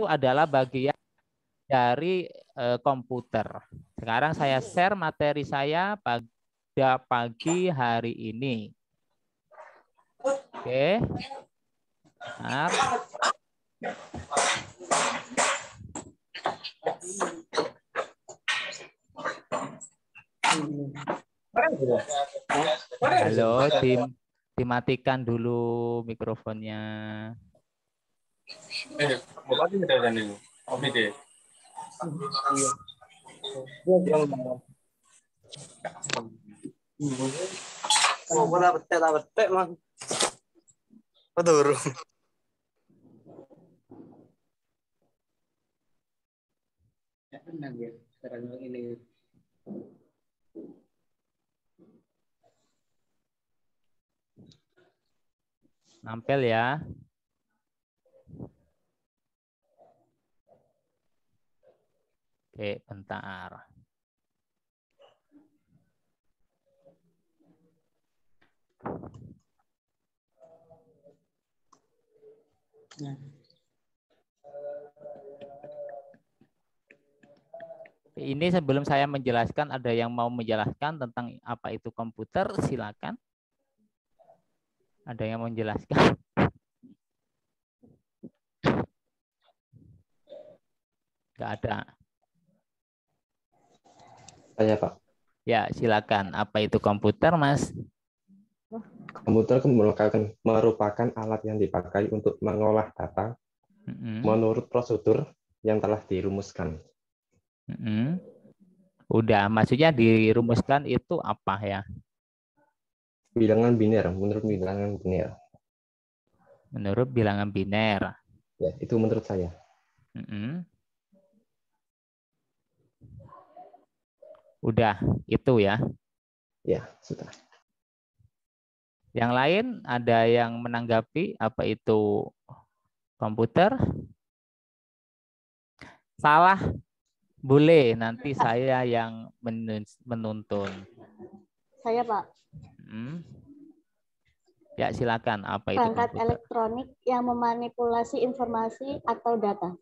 itu adalah bagian dari komputer. Sekarang saya share materi saya pada pagi hari ini. Oke. Benar. Halo, dimatikan dulu mikrofonnya. Nampel ya. Oke, bentar. Ini sebelum saya menjelaskan, ada yang mau menjelaskan tentang apa itu komputer? Silakan. Ada yang mau menjelaskan? Nggak ada. Saya, Pak. Ya, silakan. Apa itu komputer, Mas? Komputer merupakan alat yang dipakai untuk mengolah data menurut prosedur yang telah dirumuskan. Udah, maksudnya dirumuskan itu apa ya? Bilangan biner, menurut bilangan biner. Menurut bilangan biner. Ya, itu menurut saya. Udah, itu ya. Ya, sudah. Yang lain ada yang menanggapi apa itu komputer? Salah? Boleh, nanti saya yang menuntun. Saya, Pak. Ya, silakan. Apa itu Perangkat komputer? elektronik yang memanipulasi informasi atau data.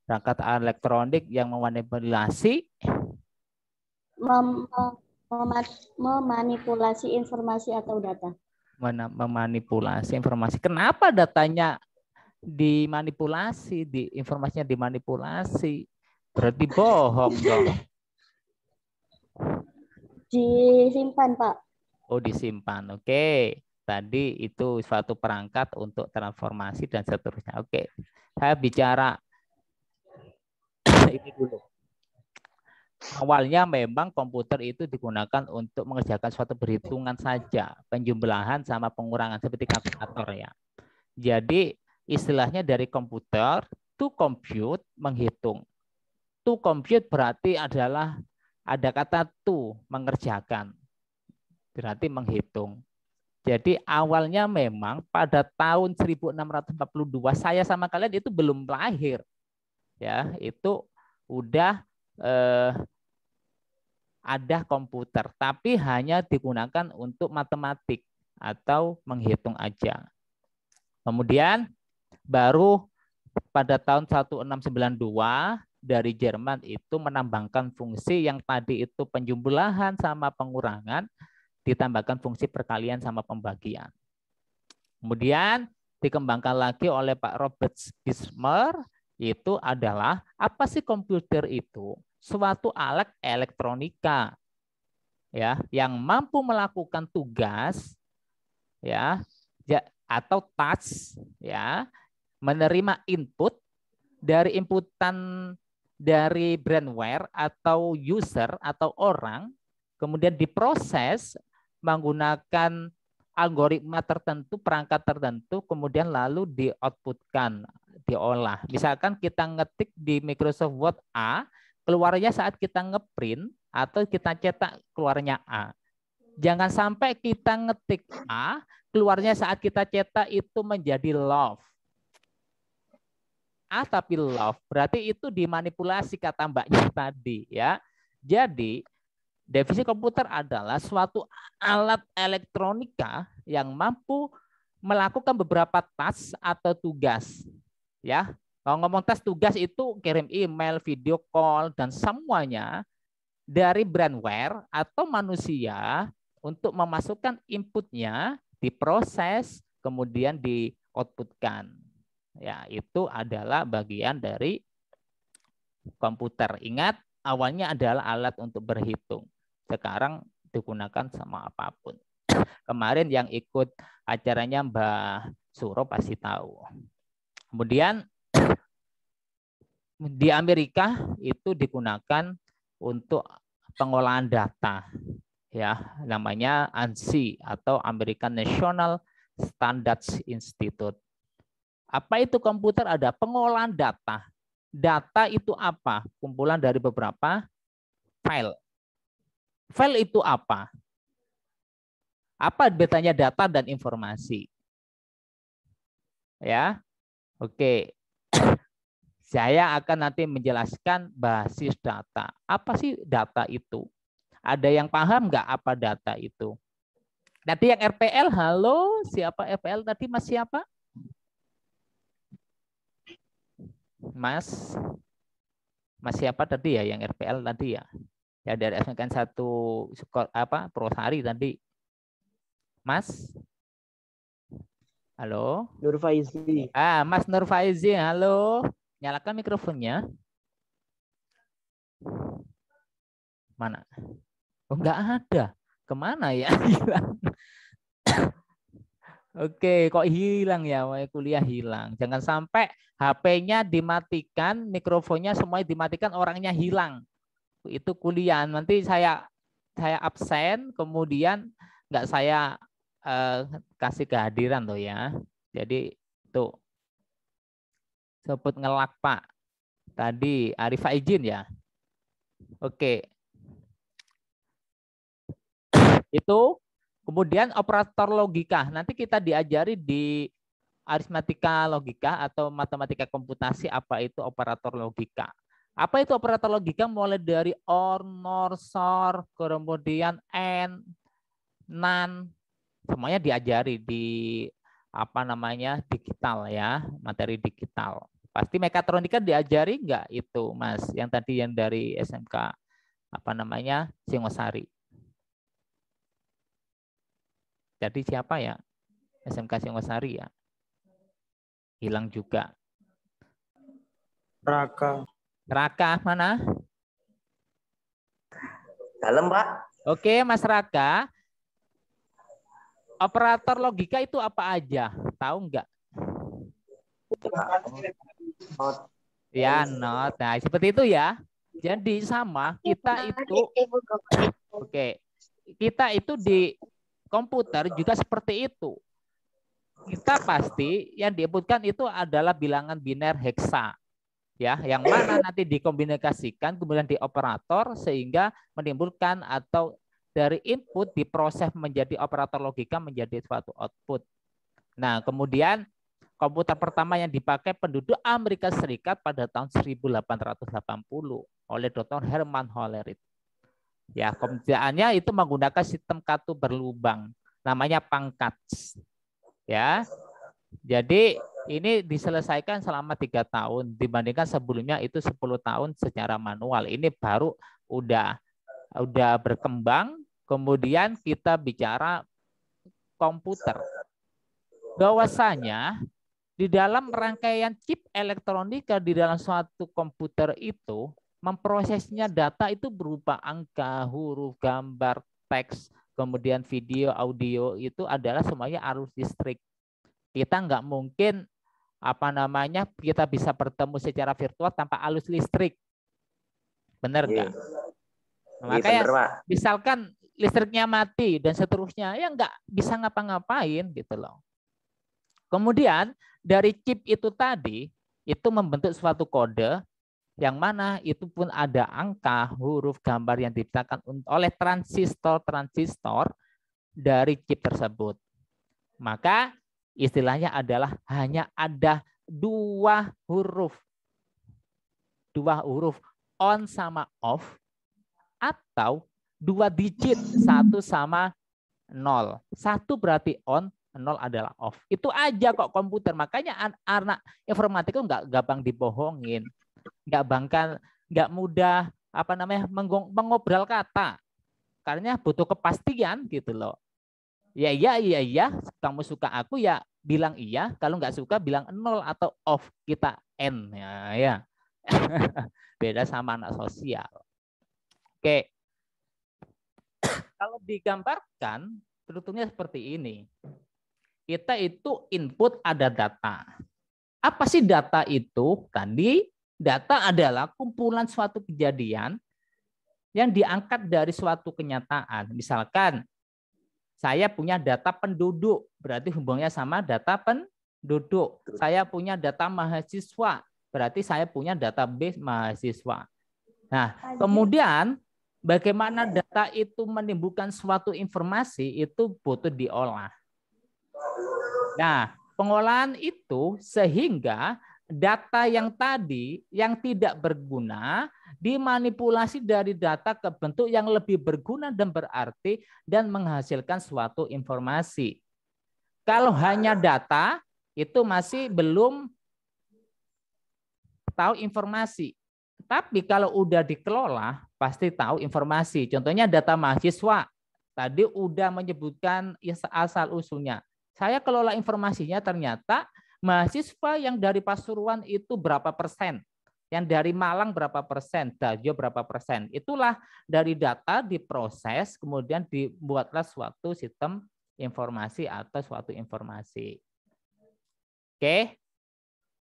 Perangkat elektronik yang memanipulasi memanipulasi informasi atau data. Memanipulasi informasi. Kenapa datanya dimanipulasi, informasinya dimanipulasi? Berarti bohong dong. Disimpan, Pak. Oh, disimpan. Oke. Tadi itu suatu perangkat untuk transformasi dan seterusnya. Oke. Saya bicara ini dulu. Awalnya memang komputer itu digunakan untuk mengerjakan suatu perhitungan saja, penjumlahan sama pengurangan seperti kalkulator ya. Jadi istilahnya dari komputer to compute, menghitung. To compute berarti adalah ada kata to, mengerjakan. Berarti menghitung. Jadi awalnya memang pada tahun 1642 saya sama kalian itu belum lahir. Ya, itu udah ada komputer, tapi hanya digunakan untuk matematik atau menghitung aja. Kemudian baru pada tahun 1692 dari Jerman itu menambahkan fungsi yang tadi itu penjumlahan sama pengurangan, ditambahkan fungsi perkalian sama pembagian. Kemudian dikembangkan lagi oleh Pak Robert Bismarck, itu adalah apa sih komputer itu? Suatu alat elektronika ya yang mampu melakukan tugas ya atau task ya, menerima input dari inputan dari brandware atau user atau orang, kemudian diproses menggunakan algoritma tertentu, perangkat tertentu, kemudian lalu di-outputkan, diolah. Misalkan kita ngetik di Microsoft Word A, keluarnya saat kita ngeprint atau kita cetak keluarnya A. Jangan sampai kita ngetik A, keluarnya saat kita cetak itu menjadi love. A tapi love, berarti itu dimanipulasi kata mbaknya tadi ya. Jadi definisi komputer adalah suatu alat elektronika yang mampu melakukan beberapa task atau tugas ya Kalau ngomong tes tugas itu kirim email, video call, dan semuanya dari brandware atau manusia untuk memasukkan inputnya, diproses, kemudian di-outputkan. Ya, itu adalah bagian dari komputer. Ingat, awalnya adalah alat untuk berhitung. Sekarang digunakan sama apapun. Kemarin yang ikut acaranya Mbak Suro pasti tahu. Kemudian di Amerika itu digunakan untuk pengolahan data, ya, namanya ANSI atau American National Standards Institute. Apa itu komputer? Ada pengolahan data. Data itu apa? Kumpulan dari beberapa file. File itu apa? Apa bedanya data dan informasi? Ya, oke. Saya akan nanti menjelaskan basis data. Apa sih data itu? Ada yang paham nggak apa data itu? Tadi yang RPL, halo, siapa RPL tadi? Mas siapa? Mas siapa tadi ya yang RPL tadi ya? Ya dari SMK 1 Prosari tadi. Mas? Halo? Nur Faizi. Mas Nur Faizi, halo. Nyalakan mikrofonnya. Mana? Oh, enggak ada. Kemana ya? Hilang. Oke, kok hilang ya? Kuliah hilang. Jangan sampai HP-nya dimatikan, mikrofonnya semuanya dimatikan, orangnya hilang. Itu kuliah. Nanti saya absen, kemudian enggak saya kasih kehadiran tuh ya. Jadi tuh. Sebut ngelak Pak. Tadi Arifah izin ya. Oke. Itu kemudian operator logika. Nanti kita diajari di aritmatika logika atau matematika komputasi apa itu operator logika. Apa itu operator logika? Mulai dari OR, NOR, SOR, kemudian AND, NAND, semuanya diajari di digital ya, materi digital. Pasti mekatronika diajari enggak itu, Mas? Yang tadi yang dari SMK Singosari. Jadi siapa ya? SMK Singosari ya? Hilang juga. Raka mana? Dalam, Pak. Oke, Mas Raka. Operator logika itu apa aja? Tahu enggak? Ya, not. Nah, seperti itu ya. Jadi sama kita itu kita itu di komputer juga seperti itu. Kita pasti yang diinputkan itu adalah bilangan biner heksa. Ya, yang mana nanti dikombinasikan kemudian di operator sehingga menimbulkan atau dari input diproses menjadi operator logika menjadi suatu output. Nah, kemudian komputer pertama yang dipakai penduduk Amerika Serikat pada tahun 1880 oleh Dr. Herman Hollerith. Ya, kerjaannya itu menggunakan sistem kartu berlubang, namanya pangkat. Ya, jadi ini diselesaikan selama 3 tahun dibandingkan sebelumnya itu 10 tahun secara manual. Ini baru udah berkembang. Kemudian kita bicara komputer. Bahwasanya di dalam rangkaian chip elektronika di dalam suatu komputer itu memprosesnya data itu berupa angka, huruf, gambar, teks, kemudian video, audio itu adalah semuanya arus listrik. Kita nggak mungkin kita bisa bertemu secara virtual tanpa arus listrik. Benar nggak? Makanya misalkan listriknya mati dan seterusnya ya nggak bisa ngapa-ngapain gitu loh. Kemudian dari chip itu tadi itu membentuk suatu kode yang mana itu pun ada angka, huruf, gambar yang diciptakan oleh transistor dari chip tersebut. Maka istilahnya adalah hanya ada dua huruf on sama off atau 2 digit 1 sama 0. 1 berarti on, 0 adalah off. Itu aja kok komputer. Makanya anak informatika nggak gampang dibohongin. Nggak mudah mengobrol kata. Karena butuh kepastian gitu loh. Ya iya, kamu suka aku ya bilang iya, kalau nggak suka bilang 0 atau off, kita N ya. Beda sama anak sosial. Oke. Kalau digambarkan strukturnya seperti ini. Kita itu input ada data. Apa sih data itu? Tadi data adalah kumpulan suatu kejadian yang diangkat dari suatu kenyataan. Misalkan saya punya data penduduk, berarti hubungannya sama data penduduk. Saya punya data mahasiswa, berarti saya punya database mahasiswa. Nah, kemudian bagaimana data itu menimbulkan suatu informasi itu butuh diolah. Nah, pengolahan itu sehingga data yang tadi yang tidak berguna dimanipulasi dari data ke bentuk yang lebih berguna dan berarti dan menghasilkan suatu informasi. Kalau hanya data itu masih belum tahu informasi. Tapi kalau udah dikelola pasti tahu informasi. Contohnya data mahasiswa. Tadi udah menyebutkan asal usulnya. Saya kelola informasinya ternyata mahasiswa yang dari Pasuruan itu berapa persen, yang dari Malang berapa persen, Dajo berapa persen. Itulah dari data diproses, kemudian dibuatlah suatu sistem informasi atau suatu informasi. Oke,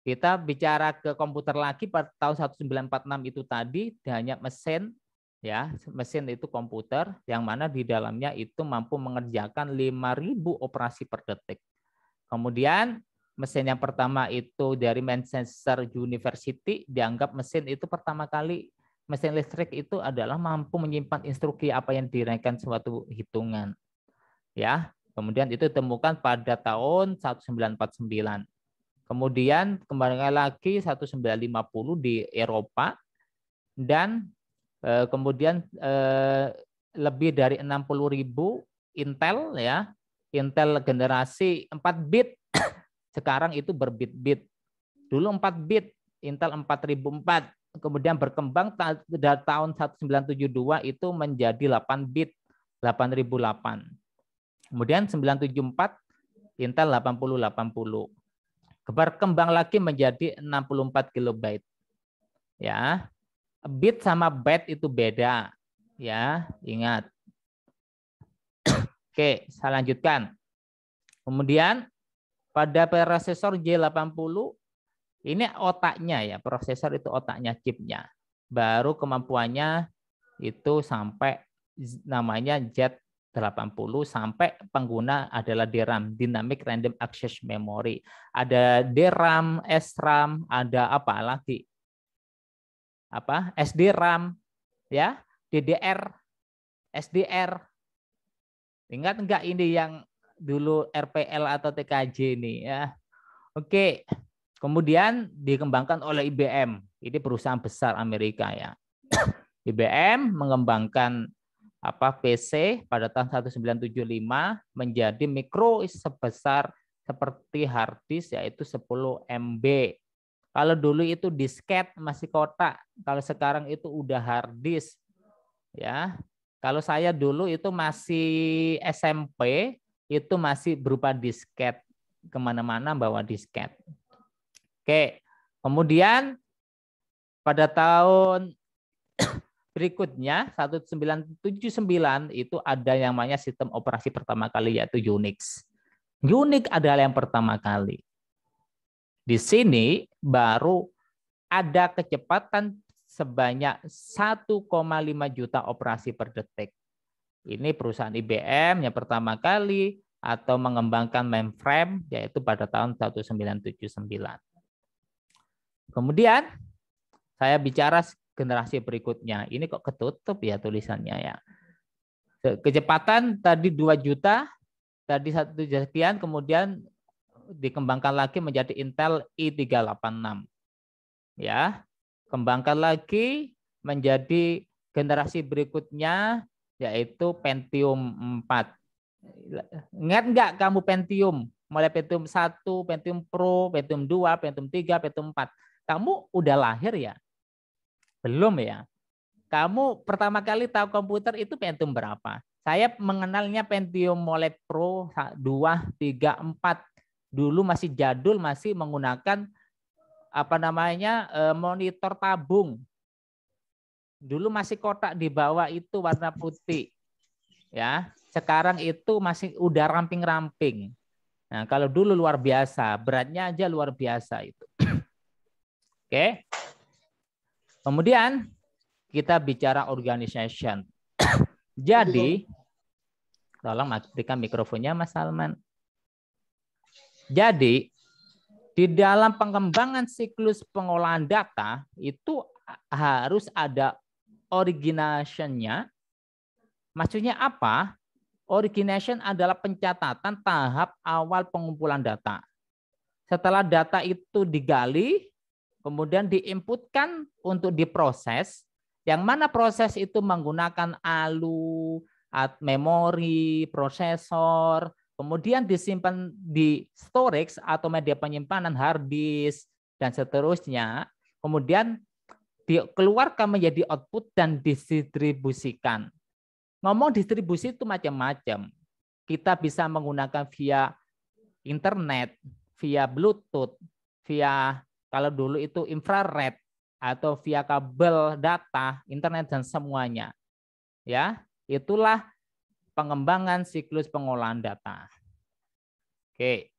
kita bicara ke komputer lagi pada tahun 1946 itu tadi hanya mesin. Ya, mesin itu komputer yang mana di dalamnya itu mampu mengerjakan 5.000 operasi per detik. Kemudian mesin yang pertama itu dari Manchester University dianggap mesin itu pertama kali mesin listrik itu adalah mampu menyimpan instruksi apa yang dinaikkan suatu hitungan. Ya, kemudian itu ditemukan pada tahun 1949. Kemudian kembali lagi 1950 di Eropa dan kemudian lebih dari 60.000 Intel ya. Intel generasi 4 bit sekarang itu berbit-bit. Dulu 4 bit, Intel 4004. Kemudian berkembang dari tahun 1972 itu menjadi 8 bit, 8008. Kemudian 974 Intel 8080. Berkembang lagi menjadi 64 kilobyte. Ya. Bit sama byte itu beda, ya, ingat. Oke, saya lanjutkan. Kemudian pada prosesor J80 ini otaknya ya, prosesor itu otaknya, chipnya. Baru kemampuannya itu sampai namanya Z80 sampai pengguna adalah DRAM, Dynamic Random Access Memory. Ada DRAM, SRAM, ada apa lagi? SDRAM, ya, DDR, SDR. Ingat enggak ini yang dulu RPL atau TKJ ini ya? Oke. Kemudian dikembangkan oleh IBM. Ini perusahaan besar Amerika ya. IBM mengembangkan PC pada tahun 1975 menjadi mikro sebesar seperti hard disk yaitu 10 MB. Kalau dulu itu disket masih kotak, kalau sekarang itu udah hard disk. Ya. Kalau saya dulu itu masih SMP, itu masih berupa disket. Kemana-mana bawa disket. Oke. Kemudian pada tahun berikutnya 1979 itu ada yang namanya sistem operasi pertama kali yaitu Unix. Unix adalah yang pertama kali. Di sini baru ada kecepatan sebanyak 1,5 juta operasi per detik. Ini perusahaan IBM yang pertama kali atau mengembangkan mainframe yaitu pada tahun 1979. Kemudian saya bicara generasi berikutnya. Ini kok ketutup ya tulisannya ya. Kecepatan tadi 2 juta, tadi 1 sekian, kemudian dikembangkan lagi menjadi Intel i386. Ya. Kembangkan lagi menjadi generasi berikutnya yaitu Pentium 4. Ingat nggak kamu Pentium? Mulai Pentium 1, Pentium Pro, Pentium 2, Pentium 3, Pentium 4. Kamu udah lahir ya? Belum ya? Kamu pertama kali tahu komputer itu Pentium berapa? Saya mengenalnya Pentium mulai Pro 2, 3, 4. Dulu masih jadul, masih menggunakan monitor tabung. Dulu masih kotak di bawah itu warna putih. Ya, sekarang itu masih udah ramping-ramping. Nah, kalau dulu luar biasa, beratnya aja luar biasa itu. Oke. Kemudian kita bicara organization. Jadi, tolong matikan mikrofonnya Mas Salman. Jadi, di dalam pengembangan siklus pengolahan data itu harus ada origination-nya. Maksudnya apa? Origination adalah pencatatan tahap awal pengumpulan data. Setelah data itu digali, kemudian diinputkan untuk diproses, yang mana proses itu menggunakan ALU, memori, prosesor, kemudian disimpan di storage atau media penyimpanan hard disk, dan seterusnya. Kemudian dikeluarkan menjadi output dan didistribusikan. Ngomong distribusi itu macam-macam. Kita bisa menggunakan via internet, via Bluetooth, via kalau dulu itu infrared, atau via kabel data, internet dan semuanya. Ya, itulah pengembangan siklus pengolahan data. Oke.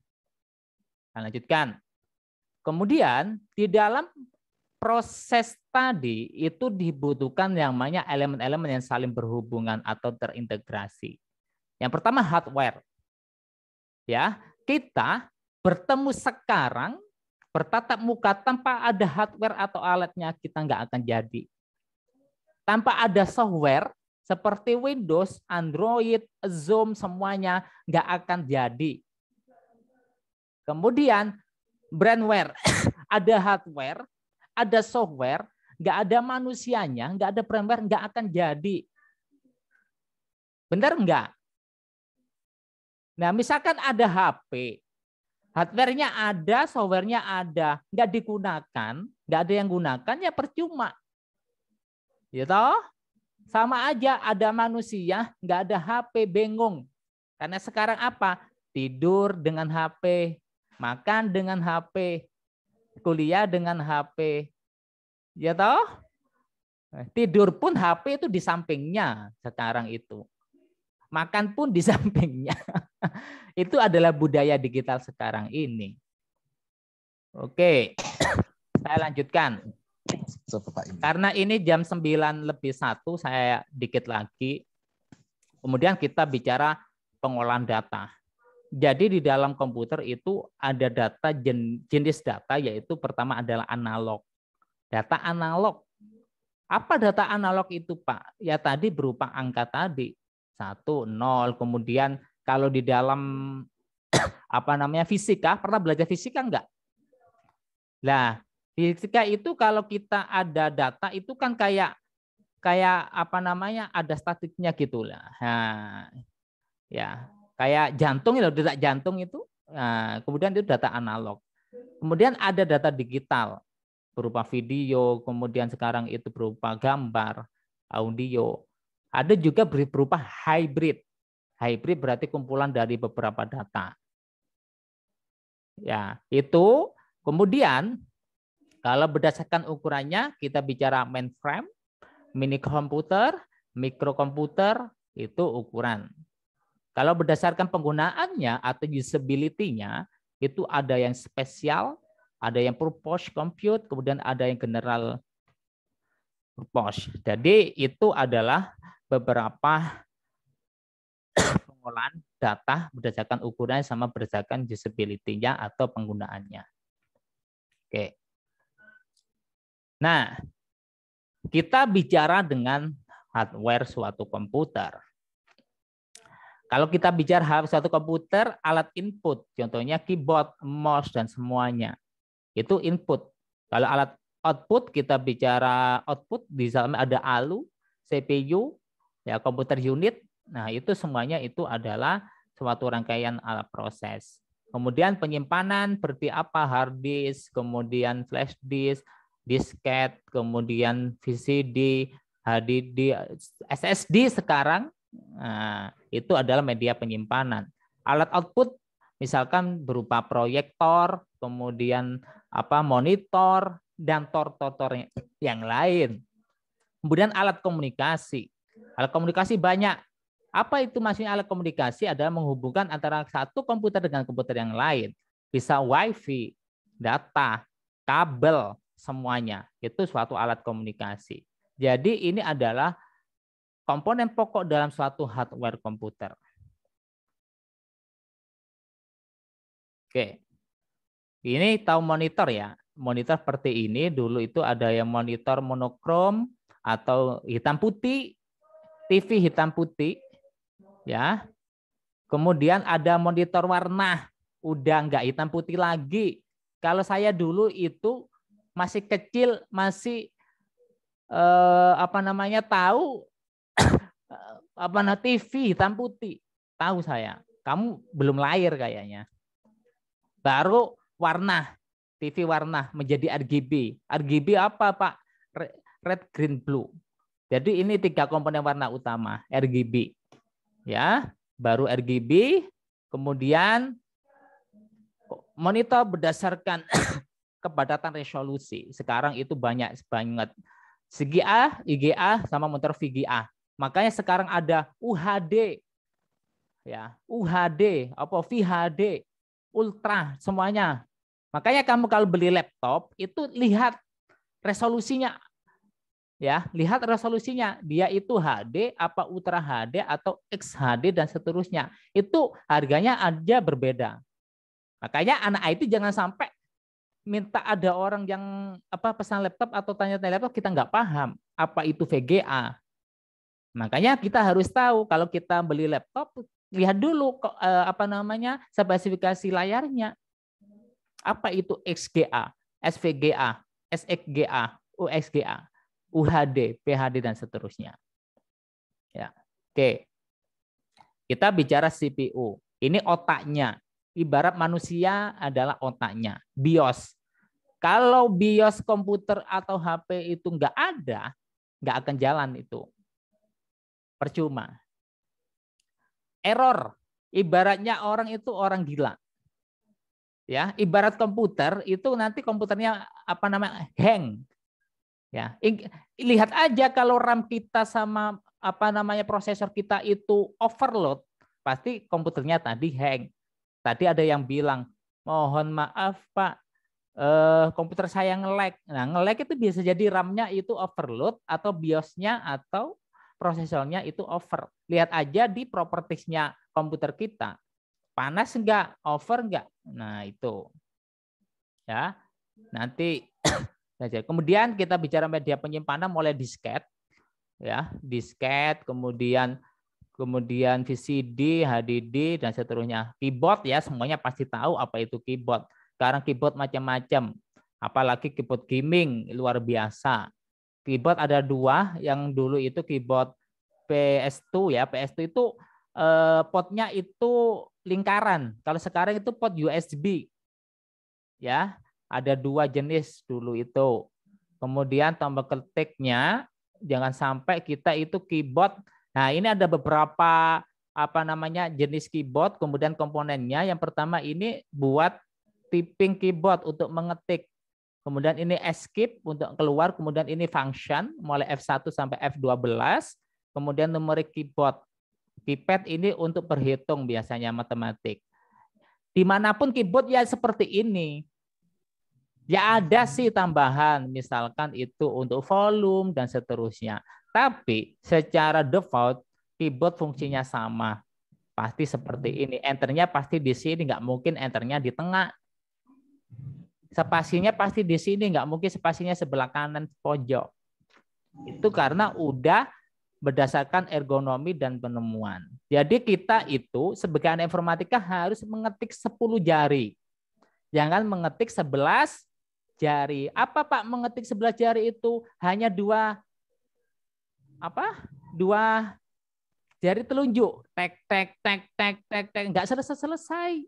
Kita lanjutkan. Kemudian di dalam proses tadi itu dibutuhkan yang namanya elemen-elemen yang saling berhubungan atau terintegrasi. Yang pertama hardware. Ya, kita bertemu sekarang bertatap muka tanpa ada hardware atau alatnya kita nggak akan jadi. Tanpa ada software seperti Windows, Android, Zoom semuanya nggak akan jadi. Kemudian brandware, ada hardware, ada software, nggak ada manusianya, nggak ada firmware, nggak akan jadi. Benar nggak? Nah, misalkan ada HP, hardware-nya ada, software-nya ada, nggak digunakan, nggak ada yang gunakan, ya percuma. Ya toh? Sama aja ada manusia, nggak ada HP, bingung. Karena sekarang apa? Tidur dengan HP, makan dengan HP, kuliah dengan HP. Ya toh? Tidur pun HP itu di sampingnya sekarang itu. Makan pun di sampingnya. Itu adalah budaya digital sekarang ini. Oke. Saya lanjutkan. Karena ini jam 9:01, saya dikit lagi. Kemudian kita bicara pengolahan data. Jadi di dalam komputer itu ada data, jenis data, yaitu pertama adalah analog. Data analog. Apa data analog itu, Pak? Ya tadi berupa angka tadi. 1, 0. Kemudian kalau di dalam fisika, pernah belajar fisika enggak? Nah, fisika itu kalau kita ada data itu kan kayak ada statiknya gitulah. Nah, ya, kayak jantung itu, detak jantung itu. Nah, kemudian itu data analog. Kemudian ada data digital berupa video, kemudian sekarang itu berupa gambar, audio. Ada juga berupa hybrid. Hybrid berarti kumpulan dari beberapa data. Ya, itu kemudian kalau berdasarkan ukurannya kita bicara mainframe, mini komputer, mikrokomputer, itu ukuran. Kalau berdasarkan penggunaannya atau usability-nya, itu ada yang spesial, ada yang purpose compute, kemudian ada yang general purpose. Jadi itu adalah beberapa pengolahan data berdasarkan ukurannya sama berdasarkan usability-nya atau penggunaannya. Oke. Nah, kita bicara dengan hardware suatu komputer. Kalau kita bicara suatu komputer, alat input, contohnya keyboard, mouse, dan semuanya. Itu input. Kalau alat output, kita bicara output, di dalamnya ada ALU, CPU, ya komputer unit. Nah, itu semuanya itu adalah suatu rangkaian alat proses. Kemudian penyimpanan seperti apa? Hard disk, kemudian flash disk, disket, kemudian VCD, HDD, SSD sekarang. Nah, itu adalah media penyimpanan. Alat output misalkan berupa proyektor, kemudian monitor dan tor-tor yang lain. Kemudian alat komunikasi. Alat komunikasi banyak. Apa itu maksudnya alat komunikasi? Adalah menghubungkan antara satu komputer dengan komputer yang lain. Bisa WiFi, data, kabel, semuanya. Itu suatu alat komunikasi. Jadi ini adalah komponen pokok dalam suatu hardware komputer. Oke. Ini tahu monitor ya. Monitor seperti ini dulu itu ada yang monitor monokrom atau hitam putih, TV hitam putih ya. Kemudian ada monitor warna, udah nggak hitam putih lagi. Kalau saya dulu itu masih kecil, masih tahu TV hitam putih. Tahu saya. Kamu belum lahir kayaknya. Baru warna, TV warna menjadi RGB. RGB apa Pak? Red, green, blue. Jadi ini 3 komponen warna utama, RGB. Ya, baru RGB, kemudian monitor berdasarkan kepadatan resolusi. Sekarang itu banyak banget. CGA, IGA sama monitor VGA. Makanya sekarang ada UHD. Ya, UHD, VHD, Ultra, semuanya. Makanya kamu kalau beli laptop itu lihat resolusinya. Ya, lihat resolusinya. Dia itu HD, Ultra HD atau XHD dan seterusnya. Itu harganya aja berbeda. Makanya anak IT jangan sampai minta ada orang yang pesan laptop atau tanya-tanya laptop kita nggak paham apa itu VGA. Makanya kita harus tahu kalau kita beli laptop lihat dulu spesifikasi layarnya. Apa itu XGA, SVGA, SXGA, UXGA, UHD, PHD dan seterusnya. Ya. Oke. Kita bicara CPU. Ini otaknya. Ibarat manusia adalah otaknya, BIOS. Kalau BIOS komputer atau HP itu nggak ada, nggak akan jalan itu. Percuma. Error. Ibaratnya orang itu orang gila. Ya, ibarat komputer itu nanti komputernya hang. Ya, lihat aja kalau RAM kita sama prosesor kita itu overload, pasti komputernya tadi hang. Tadi ada yang bilang, mohon maaf Pak, komputer saya nge-lag. Nah, nge-lag itu bisa jadi RAM-nya itu overload atau BIOS-nya atau prosesornya itu over. Lihat aja di propertiesnya komputer kita. Panas enggak? Over enggak? Nah, itu. Ya. Nanti kemudian kita bicara media penyimpanan mulai disket. Ya, disket, kemudian VCD, HDD dan seterusnya. Keyboard ya, semuanya pasti tahu apa itu keyboard. Sekarang keyboard macam-macam. Apalagi keyboard gaming luar biasa. Keyboard ada 2, yang dulu itu keyboard PS2 ya. PS2 itu potnya itu lingkaran. Kalau sekarang itu pot USB. Ya, ada 2 jenis dulu itu. Kemudian tombol ketiknya jangan sampai kita itu keyboard. Nah, ini ada beberapa jenis keyboard, kemudian komponennya. Yang pertama ini buat typing keyboard untuk mengetik. Kemudian ini escape untuk keluar, kemudian ini function mulai F1 sampai F12, kemudian numerik keyboard. Keypad ini untuk berhitung biasanya matematik. Dimanapun keyboard ya seperti ini. Ya ada sih tambahan, misalkan itu untuk volume dan seterusnya. Tapi secara default keyboard fungsinya sama. Pasti seperti ini. Enternya pasti di sini, nggak mungkin enternya di tengah. Spasinya pasti di sini, nggak mungkin spasinya sebelah kanan pojok. Itu karena udah berdasarkan ergonomi dan penemuan. Jadi kita itu sebagai anak informatika harus mengetik 10 jari. Jangan mengetik 11 jari. Apa Pak mengetik 11 jari itu? Hanya dua jari telunjuk, tek tek tek tek tek tek, nggak selesai.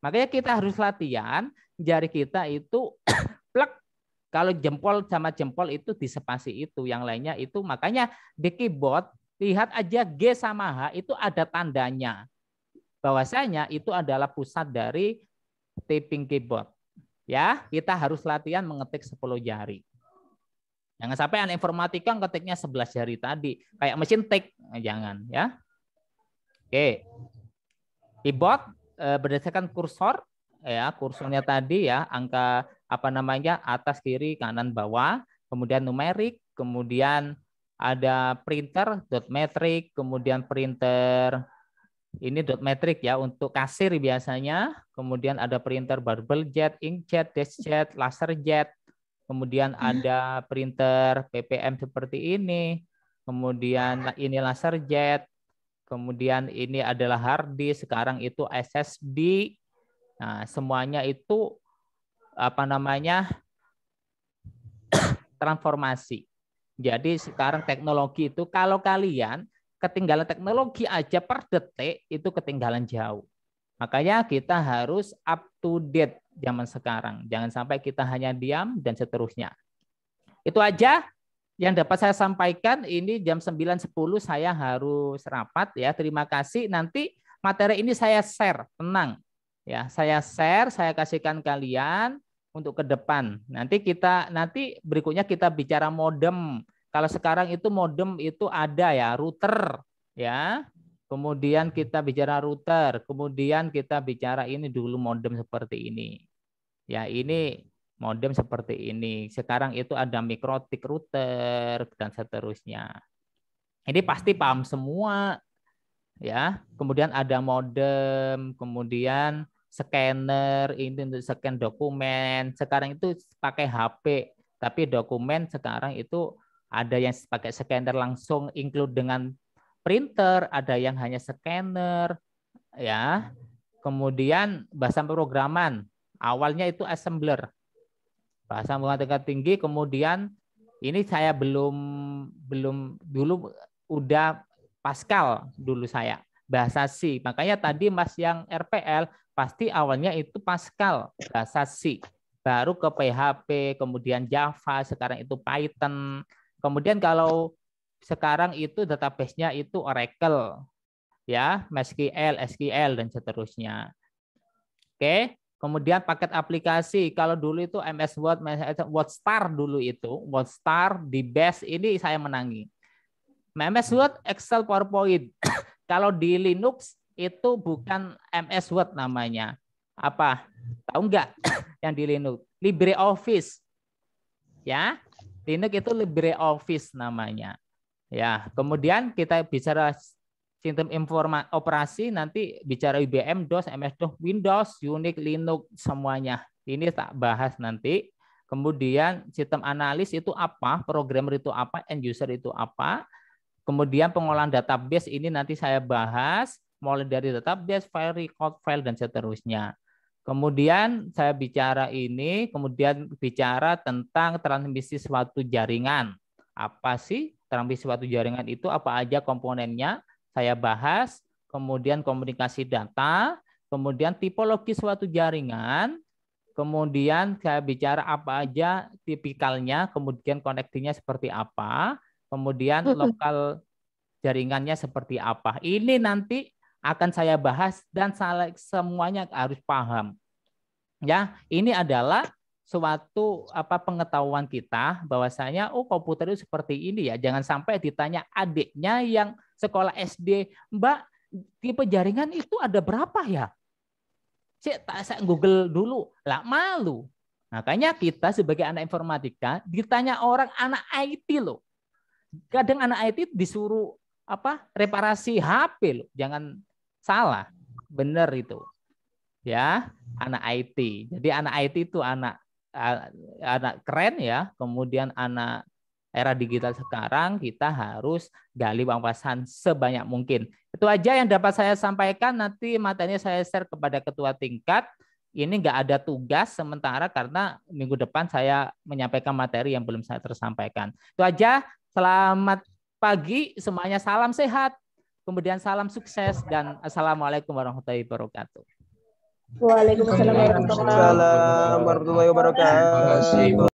Makanya kita harus latihan jari kita itu plek. Kalau jempol sama jempol itu di spasi itu, yang lainnya itu. Makanya di keyboard lihat aja G sama H itu ada tandanya. Bahwasanya itu adalah pusat dari typing keyboard. Ya, kita harus latihan mengetik 10 jari. Jangan sampai anak informatika ngetiknya 11 jari tadi, kayak mesin tik, jangan ya. Oke. Keyboard berdasarkan kursor ya, kursornya tadi ya, angka apa namanya? Atas, kiri, kanan, bawah, kemudian numerik, kemudian ada printer dot metric, kemudian printer ini dot metric ya untuk kasir biasanya, kemudian ada printer bubble jet, inkjet, deskjet, laser jet, kemudian ada printer PPM seperti ini, kemudian ini laser jet, kemudian ini adalah hard disk, sekarang itu SSD. Nah, semuanya itu apa namanya? Transformasi. Jadi sekarang teknologi itu kalau kalian ketinggalan teknologi aja per detik itu ketinggalan jauh. Makanya kita harus up to date zaman sekarang. Jangan sampai kita hanya diam dan seterusnya. Itu aja yang dapat saya sampaikan. Ini jam 9.10 saya harus rapat ya. Terima kasih. Nanti materi ini saya share, tenang. Ya, saya share, saya kasihkan kalian untuk ke depan. Nanti berikutnya kita bicara modem. Kalau sekarang itu modem itu ada ya, router ya. Kemudian kita bicara router, kemudian kita bicara ini dulu modem seperti ini. Ya, ini modem seperti ini. Sekarang itu ada mikrotik router dan seterusnya. Ini pasti paham semua ya. Kemudian ada modem, kemudian scanner ini untuk scan dokumen. Sekarang itu pakai HP, tapi dokumen sekarang itu ada yang pakai scanner langsung include dengan printer, ada yang hanya scanner ya. Kemudian bahasa pemrograman, awalnya itu assembler. Bahasa pemrograman tinggi, kemudian ini saya belum dulu udah Pascal dulu saya. Bahasa C. Makanya tadi Mas yang RPL pasti awalnya itu Pascal, bahasa C. Baru ke PHP, kemudian Java, sekarang itu Python. Kemudian kalau sekarang itu database-nya itu Oracle, ya, MySQL, SQL dan seterusnya. Oke, kemudian paket aplikasi. Kalau dulu itu MS Word, WordStar dulu itu, WordStar, DBase ini saya menangi. MS Word, Excel, PowerPoint. Kalau di Linux itu bukan MS Word namanya. Apa? Tahu nggak yang di Linux? LibreOffice. Ya. Linux itu LibreOffice namanya. Ya, kemudian kita bicara sistem operasi, nanti bicara IBM, DOS, MS-DOS, Windows, Unix, Linux, semuanya. Ini tak bahas nanti. Kemudian sistem analis itu apa, programmer itu apa, end user itu apa. Kemudian pengolahan database ini nanti saya bahas, mulai dari database, file, record, file, dan seterusnya. Kemudian saya bicara ini, kemudian bicara tentang transmisi suatu jaringan. Apa sih transmisi suatu jaringan itu, apa aja komponennya, saya bahas. Kemudian komunikasi data, kemudian tipologi suatu jaringan, kemudian saya bicara apa aja tipikalnya, kemudian konektinya seperti apa, kemudian lokal jaringannya seperti apa. Ini nanti akan saya bahas dan semuanya harus paham. Ya, ini adalah suatu pengetahuan kita bahwasanya komputer itu seperti ini ya. Jangan sampai ditanya adiknya yang sekolah SD, "Mbak, tipe jaringan itu ada berapa ya?" Saya Google dulu, lah malu. Makanya kita sebagai anak informatika ditanya orang anak IT loh. Kadang anak IT disuruh reparasi HP loh. Jangan salah, benar itu. Ya, anak IT. Jadi anak IT itu anak keren ya. Kemudian anak era digital sekarang kita harus gali wawasan sebanyak mungkin. Itu aja yang dapat saya sampaikan. Nanti materinya saya share kepada ketua tingkat. Ini nggak ada tugas sementara karena minggu depan saya menyampaikan materi yang belum saya tersampaikan. Itu aja. Selamat pagi semuanya, salam sehat. Kemudian salam sukses dan assalamualaikum warahmatullahi wabarakatuh. Waalaikumsalam warahmatullahi wabarakatuh. Assalamualaikum warahmatullahi wabarakatuh.